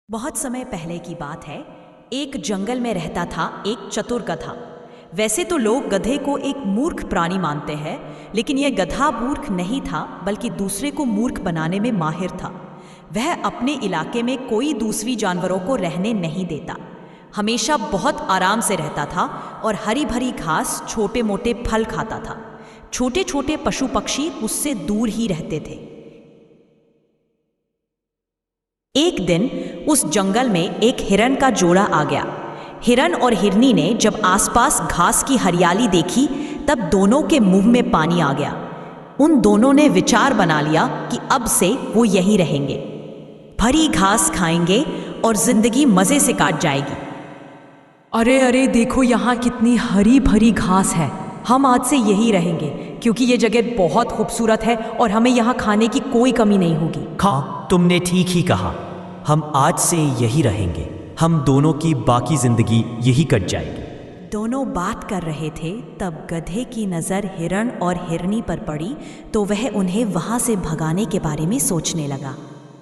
बहुत समय पहले की बात है। एक जंगल में रहता था एक चतुर गधा। वैसे तो लोग गधे को एक मूर्ख प्राणी मानते हैं, लेकिन यह गधा मूर्ख नहीं था, बल्कि दूसरे को मूर्ख बनाने में माहिर था। वह अपने इलाके में कोई दूसरी जानवरों को रहने नहीं देता। हमेशा बहुत आराम से रहता था और हरी भरी घास, छोटे मोटे फल खाता था। छोटे छोटे पशु पक्षी उससे दूर ही रहते थे। एक दिन उस जंगल में एक हिरन का जोड़ा आ गया। हिरन और हिरनी ने जब आसपास घास की हरियाली देखी, तब दोनों के मुंह में पानी आ गया। उन दोनों ने विचार बना लिया कि अब से वो यहीं रहेंगे, भरी घास खाएंगे और जिंदगी मजे से काट जाएगी। अरे अरे देखो, यहाँ कितनी हरी भरी घास है। हम आज से यहीं रहेंगे क्योंकि ये जगह बहुत खूबसूरत है और हमें यहाँ खाने की कोई कमी नहीं होगी। हाँ, तुमने ठीक ही कहा। हम आज से यही रहेंगे। हम दोनों की बाकी जिंदगी यही कट जाएगी। दोनों बात कर रहे थे, तब गधे की नज़र हिरन और हिरनी पर पड़ी तो वह उन्हें वहाँ से भगाने के बारे में सोचने लगा।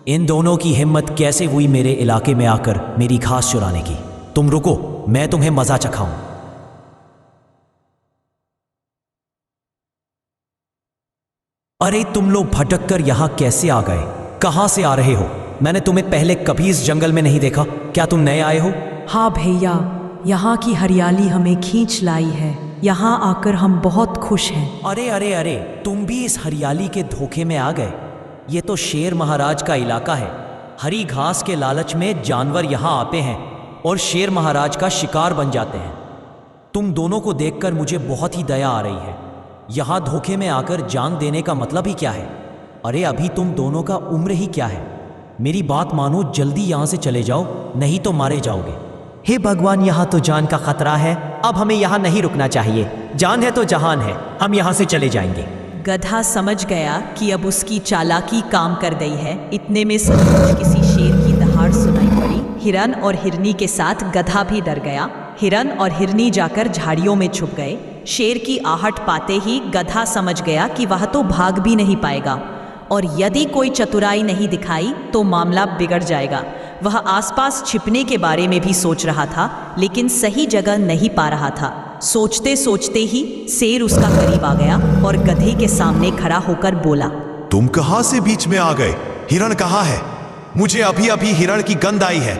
इन दोनों की हिम्मत कैसे हुई मेरे इलाके में आकर मेरी घास चुराने की? तुम रुको, मैं तुम्हें मजा चखाऊं। अरे तुम लोग भटक कर यहाँ कैसे आ गए? कहाँ से आ रहे हो? मैंने तुम्हें पहले कभी इस जंगल में नहीं देखा। क्या तुम नए आए हो? हाँ भैया, यहाँ की हरियाली हमें खींच लाई है। यहाँ आकर हम बहुत खुश हैं। अरे अरे अरे, तुम भी इस हरियाली के धोखे में आ गए। ये तो शेर महाराज का इलाका है। हरी घास के लालच में जानवर यहाँ आते हैं और शेर महाराज का शिकार बन जाते हैं। तुम दोनों को देखकर मुझे बहुत ही दया आ रही है। यहाँ धोखे में आकर जान देने का मतलब ही क्या है? अरे अभी तुम दोनों का उम्र ही क्या है? मेरी बात मानो, जल्दी यहाँ से चले जाओ, नहीं तो मारे जाओगे। हे भगवान, यहाँ तो जान का खतरा है। अब हमें यहाँ नहीं रुकना चाहिए। जान है तो जहान है। हम यहाँ से चले जाएंगे। गधा समझ गया कि अब उसकी चालाकी काम कर गई है। इतने में सचमुच किसी शेर की दहाड़ सुनाई पड़ी। हिरन और हिरनी के साथ गधा भी डर गया। हिरन और हिरनी जाकर झाड़ियों में छुप गए। शेर की आहट पाते ही गधा समझ गया कि वह तो भाग भी नहीं पाएगा और यदि कोई चतुराई नहीं दिखाई तो मामला बिगड़ जाएगा। वह आसपास छिपने के बारे में भी सोच रहा था, लेकिन सही जगह नहीं पा रहा था। सोचते सोचते ही शेर उसका करीब आ गया और गधे के सामने खड़ा होकर बोला, तुम कहां से बीच में आ गए? हिरण कहाँ है? मुझे अभी अभी हिरण की गंध आई है।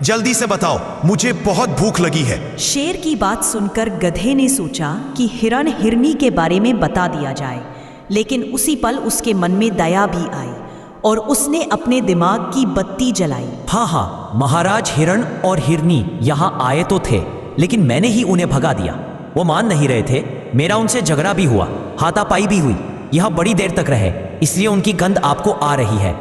जल्दी से बताओ, मुझे बहुत भूख लगी है। शेर की बात सुनकर गधे ने सोचा कि हिरण हिरनी के बारे में बता दिया जाए, लेकिन उसी पल उसके मन में दया भी आई और उसने अपने दिमाग की बत्ती जलाई। हाँ, महाराज हिरण और हिरनी यहाँ आए तो थे, लेकिन मैंने ही उन्हें भगा दिया। वो मान नहीं रहे थे। मेरा उनसे झगड़ा भी हुआ, हाथापाई भी हुई। यहाँ बड़ी देर तक रहे, इसलिए उनकी गंध आपको आ रही है।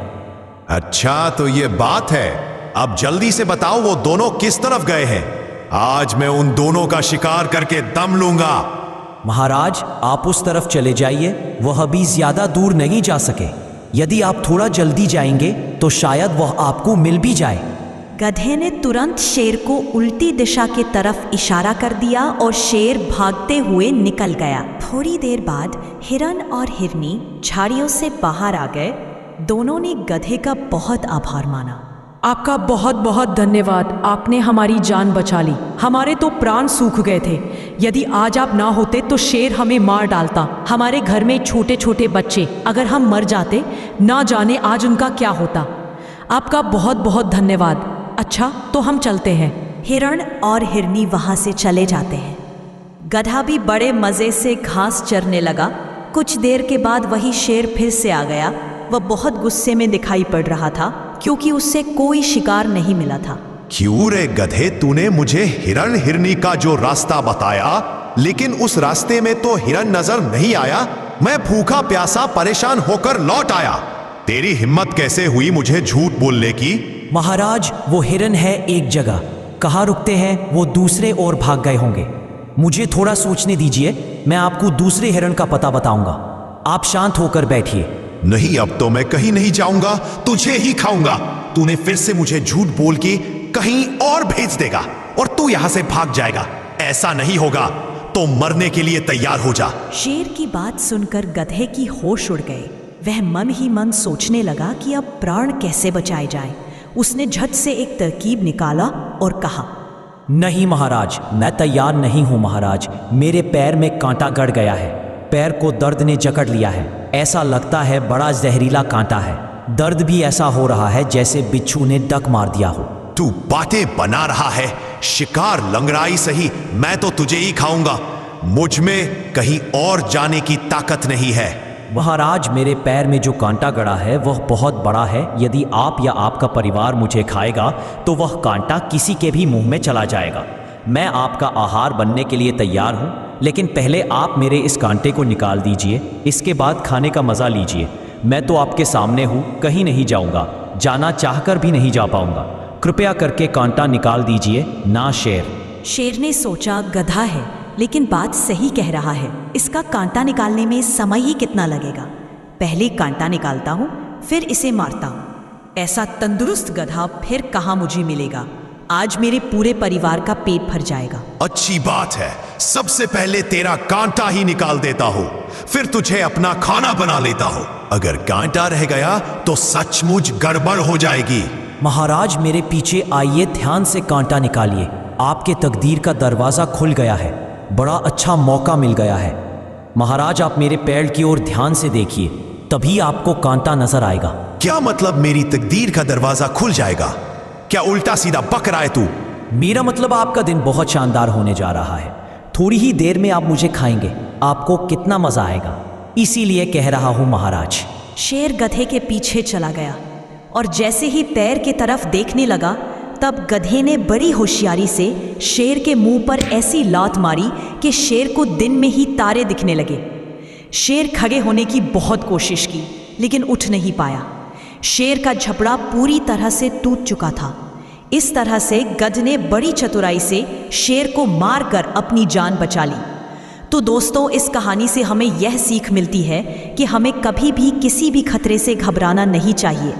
अच्छा, तो ये बात है। अब जल्दी से बताओ, वो दोनों किस तरफ गए हैं? आज मैं उन दोनों का शिकार करके दम लूंगा। महाराज, आप उस तरफ चले जाइए। वह अभी ज्यादा दूर नहीं जा सके। यदि आप थोड़ा जल्दी जाएंगे तो शायद वह आपको मिल भी जाए। गधे ने तुरंत शेर को उल्टी दिशा की तरफ इशारा कर दिया और शेर भागते हुए निकल गया। थोड़ी देर बाद हिरन और हिरनी झाड़ियों से बाहर आ गए। दोनों ने गधे का बहुत आभार माना। आपका बहुत बहुत धन्यवाद। आपने हमारी जान बचा ली। हमारे तो प्राण सूख गए थे। यदि आज आप ना होते तो शेर हमें मार डालता। हमारे घर में छोटे छोटे बच्चे, अगर हम मर जाते, ना जाने आज उनका क्या होता। आपका बहुत बहुत धन्यवाद। अच्छा, तो हम चलते हैं। हिरण और हिरनी वहां से चले जाते हैं। गधा भी बड़े मजे से घास चरने लगा। कुछ देर के बाद वही शेर फिर से आ गया। वह बहुत गुस्से में दिखाई पड़ रहा था क्योंकि उससे कोई शिकार नहीं मिला था। क्यों रे गधे, तूने मुझे हिरण हिरनी का जो रास्ता बताया, लेकिन उस रास्ते में तो हिरण नजर नहीं आया। मैं भूखा प्यासा परेशान होकर लौट आया। तेरी हिम्मत कैसे हुई मुझे झूठ बोलने की? महाराज, वो हिरन है एक जगह। कहाँ रुकते हैं वो दूसरे ओर भाग गए होंगे। मुझे थोड़ा सोचने दीजिए, मैं आपको दूसरे हिरन का पता बताऊंगा। आप शांत होकर बैठिए। नहीं, अब तो मैं कहीं नहीं जाऊंगा, तुझे ही खाऊंगा। तूने फिर से मुझे झूठ बोल के कहीं और भेज देगा और तू यहां से भाग जाएगा। ऐसा नहीं होगा, तो मरने के लिए तैयार हो जा। शेर की बात सुनकर गधे की होश उड़ गए। वह मन ही मन सोचने लगा कि अब प्राण कैसे बचाए जाए। उसने झट से एक तरकीब निकाला और कहा, नहीं महाराज, मैं तैयार नहीं हूँ महाराज। मेरे पैर में कांटा गड़ गया है। पैर को दर्द ने जकड़ लिया है। ऐसा लगता है बड़ा जहरीला कांटा है। दर्द भी ऐसा हो रहा है जैसे बिच्छू ने डक मार दिया हो। तू बातें बना रहा है। शिकार लंगड़ाई सही, मैं तो तुझे ही खाऊंगा। मुझ में कहीं और जाने की ताकत नहीं है। महाराज, मेरे पैर में जो कांटा गड़ा है वह बहुत बड़ा है। यदि आप या आपका परिवार मुझे खाएगा तो वह कांटा किसी के भी मुंह में चला जाएगा। मैं आपका आहार बनने के लिए तैयार हूँ, लेकिन पहले आप मेरे इस कांटे को निकाल दीजिए। इसके बाद खाने का मज़ा लीजिए। मैं तो आपके सामने हूँ, कहीं नहीं जाऊँगा। जाना चाहकर भी नहीं जा पाऊँगा। कृपया करके कांटा निकाल दीजिए ना शेर। शेर ने सोचा, गधा है लेकिन बात सही कह रहा है। इसका कांटा निकालने में समय ही कितना लगेगा। पहले कांटा निकालता हूँ, फिर इसे मारता हूँ। ऐसा तंदुरुस्त गधा फिर कहाँ मुझे मिलेगा। आज मेरे पूरे परिवार का पेट भर जाएगा। अच्छी बात है, सबसे पहले तेरा कांटा ही निकाल देता हूँ, फिर तुझे अपना खाना बना लेता हूँ। अगर कांटा रह गया तो सचमुच गड़बड़ हो जाएगी। महाराज, मेरे पीछे आइए, ध्यान से कांटा निकालिए। आपके तकदीर का दरवाज़ा खुल गया है। बड़ा अच्छा मौका मिल गया है। महाराज, आप मेरे पैर की ओर ध्यान से देखिए, तभी आपको कांटा नजर आएगा। क्या मतलब मेरी तकदीर का दरवाजा खुल जाएगा? क्या उल्टा सीधा बक रहा है तू? मेरा मतलब आपका दिन बहुत शानदार होने जा रहा है। थोड़ी ही देर में आप मुझे खाएंगे। आपको कितना मजा आएगा, इसीलिए कह रहा हूं महाराज। शेर गधे के पीछे चला गया और जैसे ही पैर की तरफ देखने लगा तब गधे ने बड़ी होशियारी से शेर के मुंह पर ऐसी लात मारी कि शेर को दिन में ही तारे दिखने लगे। शेर खड़े होने की बहुत कोशिश की लेकिन उठ नहीं पाया। शेर का झपड़ा पूरी तरह से टूट चुका था। इस तरह से गध ने बड़ी चतुराई से शेर को मारकर अपनी जान बचा ली। तो दोस्तों, इस कहानी से हमें यह सीख मिलती है कि हमें कभी भी किसी भी खतरे से घबराना नहीं चाहिए।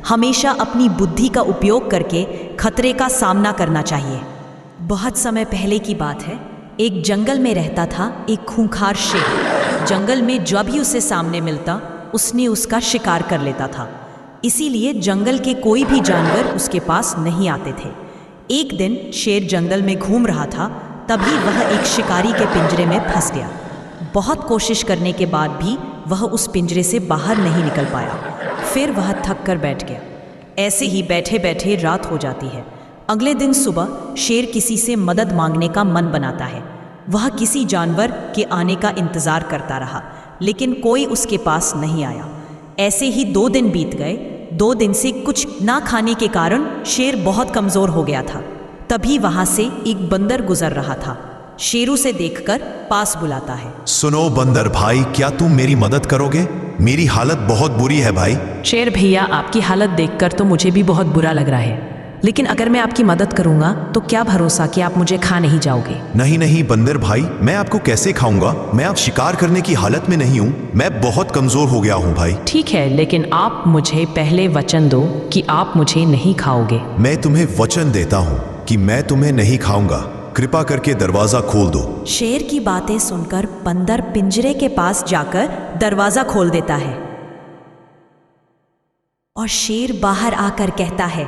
हमेशा अपनी बुद्धि का उपयोग करके खतरे का सामना करना चाहिए। बहुत समय पहले की बात है। एक जंगल में रहता था एक खूंखार शेर। जंगल में जब भी उसे सामने मिलता उसने उसका शिकार कर लेता था। इसीलिए जंगल के कोई भी जानवर उसके पास नहीं आते थे। एक दिन शेर जंगल में घूम रहा था, तभी वह एक शिकारी के पिंजरे में फंस गया। बहुत कोशिश करने के बाद भी वह उस पिंजरे से बाहर नहीं निकल पाया। फिर वह थक कर बैठ गया। ऐसे ही बैठे बैठे रात हो जाती है। अगले दिन सुबह शेर किसी से मदद मांगने का मन बनाता है। वह किसी जानवर के आने का इंतज़ार करता रहा लेकिन कोई उसके पास नहीं आया। ऐसे ही 2 दिन बीत गए। 2 दिन से कुछ ना खाने के कारण शेर बहुत कमज़ोर हो गया था। तभी वहाँ से एक बंदर गुजर रहा था। शेर उसे देखकर पास बुलाता है। सुनो बंदर भाई, क्या तुम मेरी मदद करोगे? मेरी हालत बहुत बुरी है भाई। शेर भैया, आपकी हालत देखकर तो मुझे भी बहुत बुरा लग रहा है, लेकिन अगर मैं आपकी मदद करूंगा तो क्या भरोसा कि आप मुझे खा नहीं जाओगे। नहीं नहीं बंदर भाई, मैं आपको कैसे खाऊंगा? मैं अब शिकार करने की हालत में नहीं हूँ। मैं बहुत कमजोर हो गया हूँ भाई। ठीक है, लेकिन आप मुझे पहले वचन दो कि आप मुझे नहीं खाओगे। मैं तुम्हें वचन देता हूँ कि मैं तुम्हें नहीं खाऊंगा। कृपा करके दरवाजा खोल दो। शेर की बातें सुनकर बंदर पिंजरे के पास जाकर दरवाजा खोल देता है और शेर बाहर आकर कहता है,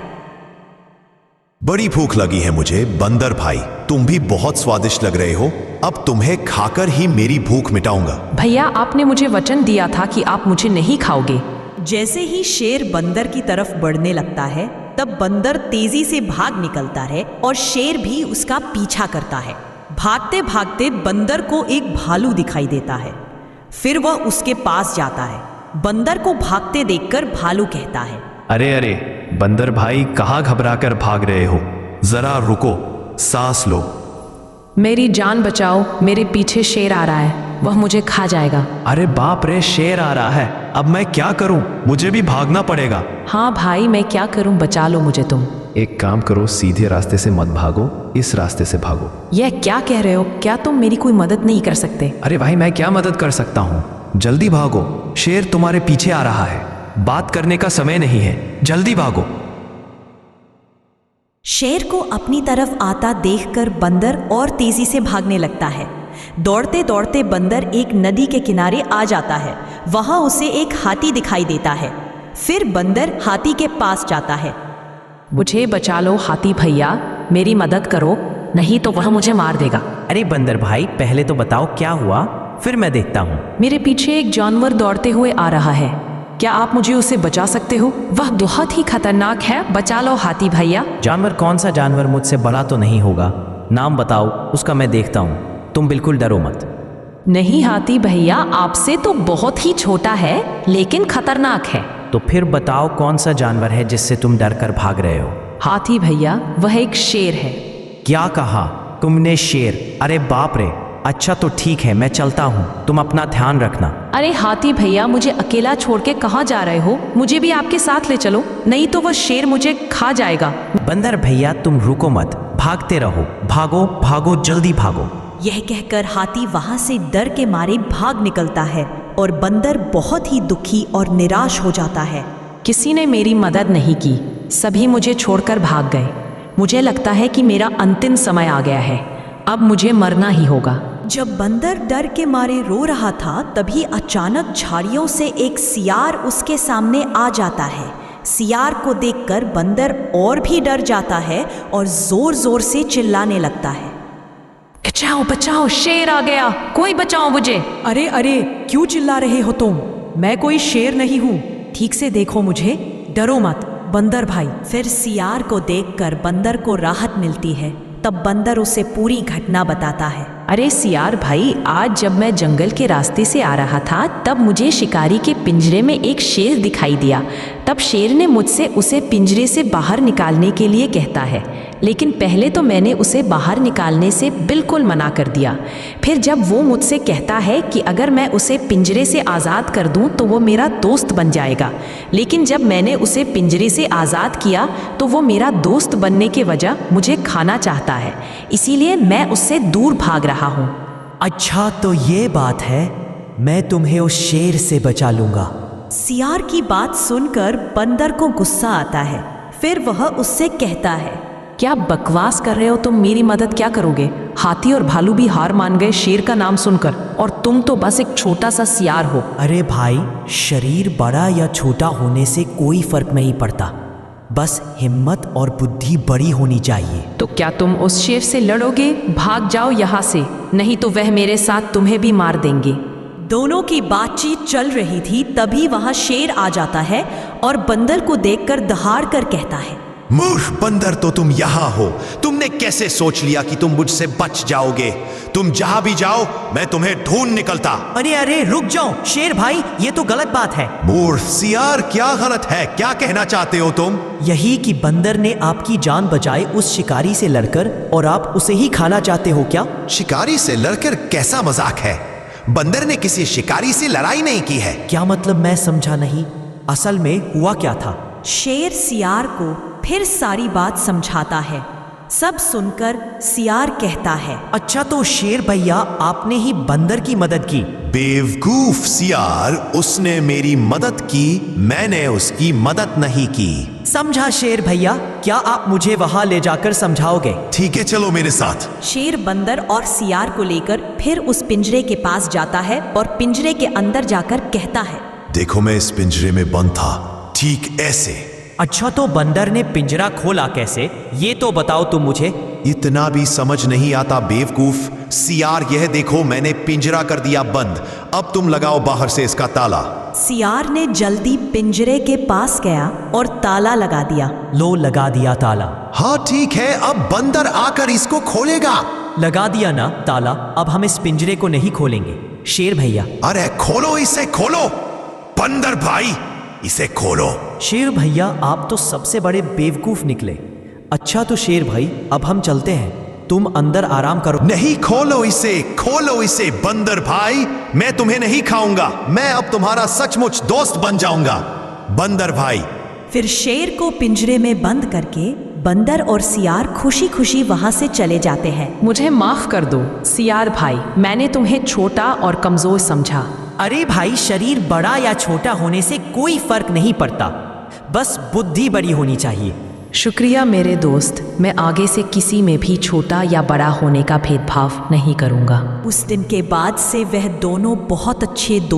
बड़ी भूख लगी है मुझे बंदर भाई। तुम भी बहुत स्वादिष्ट लग रहे हो। अब तुम्हें खाकर ही मेरी भूख मिटाऊंगा। भैया, आपने मुझे वचन दिया था कि आप मुझे नहीं खाओगे। जैसे ही शेर बंदर की तरफ बढ़ने लगता है तब बंदर तेजी से भाग निकलता है और शेर भी उसका पीछा करता है। भागते भागते बंदर को एक भालू दिखाई देता है। फिर वह उसके पास जाता है। बंदर को भागते देखकर भालू कहता है, अरे अरे बंदर भाई, कहाँ घबराकर भाग रहे हो? जरा रुको, सांस लो। मेरी जान बचाओ, मेरे पीछे शेर आ रहा है, वह मुझे खा जाएगा। अरे बाप रे, शेर आ रहा है। अब मैं क्या करूं? मुझे भी भागना पड़ेगा। हाँ भाई, मैं क्या करूं, बचा लो मुझे तुम। एक काम करो, सीधे रास्ते से मत भागो, इस रास्ते से भागो। यह क्या कह रहे हो? क्या तुम मेरी कोई मदद नहीं कर सकते? अरे भाई, मैं क्या मदद कर सकता हूँ? जल्दी भागो, शेर तुम्हारे पीछे आ रहा है। बात करने का समय नहीं है, जल्दी भागो। शेर को अपनी तरफ आता देखकर बंदर और तेजी से भागने लगता है। दौड़ते दौड़ते बंदर एक नदी के किनारे आ जाता है। वहां उसे एक हाथी दिखाई देता है। फिर बंदर हाथी के पास जाता है। मुझे बचा लो हाथी भैया, मेरी मदद करो, नहीं तो वह मुझे मार देगा। अरे बंदर भाई, पहले तो बताओ क्या हुआ, फिर मैं देखता हूँ। मेरे पीछे एक जानवर दौड़ते हुए आ रहा है, क्या आप मुझे उसे बचा सकते हो? वह बहुत ही खतरनाक है, बचा लो हाथी भैया। जानवर? कौन सा जानवर? मुझसे बड़ा तो नहीं होगा, नाम बताओ उसका, मैं देखता हूँ। तुम बिल्कुल डरो मत। नहीं हाथी भैया, आपसे तो बहुत ही छोटा है लेकिन खतरनाक है। तो फिर बताओ कौन सा जानवर है जिससे तुम डर कर भाग रहे हो? हाथी भैया, वह एक शेर है। क्या कहा तुमने? शेर? अरे बाप रे। अच्छा तो ठीक है, मैं चलता हूँ, तुम अपना ध्यान रखना। अरे हाथी भैया, मुझे अकेला छोड़ के कहाँ जा रहे हो? मुझे भी आपके साथ ले चलो, नहीं तो वह शेर मुझे खा जाएगा। बंदर भैया तुम रुको मत, भागते रहो, भागो भागो, जल्दी भागो। यह कहकर हाथी वहां से डर के मारे भाग निकलता है और बंदर बहुत ही दुखी और निराश हो जाता है। किसी ने मेरी मदद नहीं की, सभी मुझे छोड़कर भाग गए। मुझे लगता है कि मेरा अंतिम समय आ गया है, अब मुझे मरना ही होगा। जब बंदर डर के मारे रो रहा था, तभी अचानक झाड़ियों से एक सियार उसके सामने आ जाता है। सियार को देखकर बंदर और भी डर जाता है और जोर जोर से चिल्लाने लगता है। बचाओ बचाओ, शेर आ गया, कोई बचाओ मुझे। अरे अरे, क्यों चिल्ला रहे हो तुम? मैं कोई शेर नहीं हूँ, ठीक से देखो मुझे, डरो मत बंदर भाई। फिर सियार को देखकर बंदर को राहत मिलती है। तब बंदर उसे पूरी घटना बताता है। अरे सियार भाई, आज जब मैं जंगल के रास्ते से आ रहा था, तब मुझे शिकारी के पिंजरे में एक शेर दिखाई दिया। तब शेर ने मुझसे उसे पिंजरे से बाहर निकालने के लिए कहता है, लेकिन पहले तो मैंने उसे बाहर निकालने से बिल्कुल मना कर दिया। फिर जब वो मुझसे कहता है कि अगर मैं उसे पिंजरे से आज़ाद कर दूं तो वो मेरा दोस्त बन जाएगा, लेकिन जब मैंने उसे पिंजरे से आज़ाद किया तो वो मेरा दोस्त बनने के वजह मुझे खाना चाहता है, इसीलिए मैं उससे दूर भाग रहा हूँ। अच्छा तो ये बात है, मैं तुम्हें उस शेर से बचा लूंगा। सियार की बात सुनकर बंदर को गुस्सा आता है। फिर वह उससे कहता है, क्या बकवास कर रहे हो तुम? मेरी मदद क्या करोगे? हाथी और भालू भी हार मान गए शेर का नाम सुनकर, और तुम तो बस एक छोटा सा सियार हो। अरे भाई, शरीर बड़ा या छोटा होने से कोई फर्क नहीं पड़ता, बस हिम्मत और बुद्धि बड़ी होनी चाहिए। तो क्या तुम उस शेर से लड़ोगे? भाग जाओ यहाँ से, नहीं तो वह मेरे साथ तुम्हें भी मार देंगे। दोनों की बातचीत चल रही थी, तभी वहां शेर आ जाता है और बंदर को देखकर दहाड़ कर कहता है, मूर्ख बंदर, तो तुम यहाँ हो। तुमने कैसे सोच लिया कि तुम मुझसे बच जाओगे? तुम जहां भी जाओ मैं तुम्हें ढूंढ निकलता। अरे अरे रुक जाओ शेर भाई, ये तो गलत बात है। मूर्ख सियार, क्या गलत है? क्या कहना चाहते हो तुम? यही कि बंदर ने आपकी जान बचाई उस शिकारी से लड़कर, और आप उसे ही खाना चाहते हो क्या? शिकारी से लड़कर कैसा मजाक है? बंदर ने किसी शिकारी से लड़ाई नहीं की है। क्या मतलब? मैं समझा नहीं, असल में हुआ क्या था? शेर सियार को फिर सारी बात समझाता है। सब सुनकर सियार कहता है, अच्छा तो शेर भैया, आपने ही बंदर की मदद की। बेवकूफ सियार, उसने मेरी मदद की, मैंने उसकी मदद नहीं की। समझा शेर भैया, क्या आप मुझे वहां ले जाकर समझाओगे? ठीक है, चलो मेरे साथ। शेर बंदर और सियार को लेकर फिर उस पिंजरे के पास जाता है और पिंजरे के अंदर जाकर कहता है, देखो मैं इस पिंजरे में बंद था, ठीक ऐसे। अच्छा तो बंदर ने पिंजरा खोला कैसे, ये तो बताओ तुम मुझे। इतना भी समझ नहीं आता बेवकूफ सियार, यह देखो मैंने पिंजरा कर दिया बंद, अब तुम लगाओ बाहर से इसका ताला। सियार ने जल्दी पिंजरे के पास गया और ताला लगा दिया। लो लगा दिया ताला। हाँ ठीक है, अब बंदर आकर इसको खोलेगा। लगा दिया ना ताला, अब हम इस पिंजरे को नहीं खोलेंगे। शेर भैया, अरे खोलो इसे, खोलो। बंदर भाई, इसे खोलो। शेर भैया, आप तो सबसे बड़े बेवकूफ निकले। अच्छा तो शेर भाई, अब हम चलते हैं, तुम अंदर आराम करो। नहीं, खोलो इसे, खोलो इसे। बंदर भाई, मैं तुम्हें नहीं खाऊंगा, मैं अब तुम्हारा सचमुच दोस्त बन जाऊंगा। बंदर भाई। फिर शेर को पिंजरे में बंद करके बंदर और सियार खुशी खुशी वहां से चले जाते हैं। मुझे माफ कर दो सियार भाई, मैंने तुम्हें छोटा और कमजोर समझा। अरे भाई, शरीर बड़ा या छोटा होने से कोई फर्क नहीं पड़ता, बस बुद्धि बड़ी होनी चाहिए। शुक्रिया मेरे दोस्त, मैं आगे से किसी में भी छोटा या बड़ा होने का भेदभाव नहीं करूँगा। उस दिन के बाद से वह दोनों बहुत अच्छे दोस्त